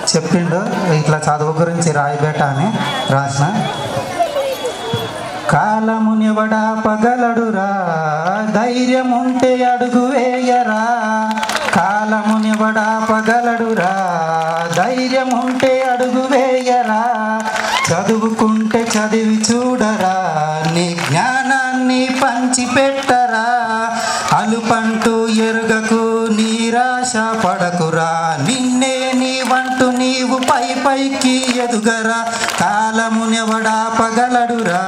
చెప్పిండు ఇట్లా చదువు గురించి రాయిబేట అని రాసిన. కాలమునివడా పగలడురా, ధైర్యం ఉంటే అడుగు వేయరా. కాలమునివడా పగలడురా, ధైర్యం ఉంటే అడుగు వేయరా. చదువుకుంటే చదివి చూడరా, నీ జ్ఞానాన్ని పంచిపెట్టరా. అలుపంటూ ఎరుగకు, నిరాశ పడకురా. నిన్నే నీవంటూ నీవు పై పైకి ఎదుగరా. కాలమునెవడా పగలడురా,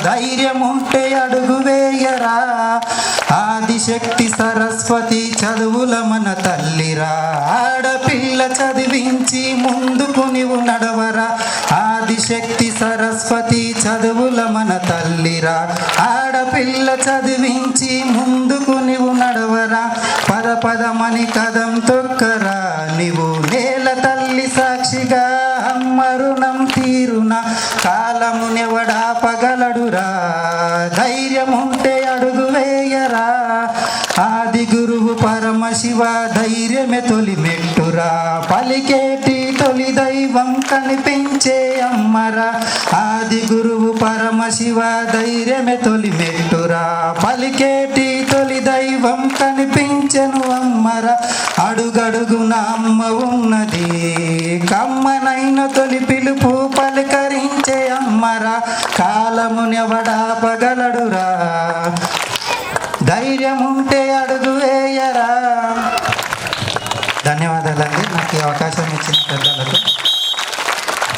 ధైర్యం ఉంటే అడుగు వేయరా. ఆదిశక్తి సరస్వతి చదువుల మన తల్లిరా. ఆడపిల్ల చదివించి ముందుకు నీవు నడవరా. ఆదిశక్తి సరస్వతి చదువుల మన తల్లిరా. ఆడపిల్ల చదివించి ముందుకు నీవు నడవరా. పద పదమని కదం తొక్కరా. నీవు నేల తల్లి సాక్షిగా అమ్మ రుణం తీరునా. కాలమునెవడా పగలడురా, ధైర్యం ఉంటే అడుగు వేయరా. ఆది గురువు పరమశివ ధైర్యమే తొలి మెట్టురా. పలికేటి తొలి దైవం కనిపించే అమ్మరా. ఆది గురువు పరమశివ ధైర్యమే తొలి మెట్టురా. పలికేటి తొలి దైవం కనిపించెను అమ్మరా. అడుగడుగున అమ్మ ఉన్నది, కమ్మనైన తొలి పిలుపు పలకరించే అమ్మరా. కాలమునెవడా పగలడురా, ధైర్యం ఉంటే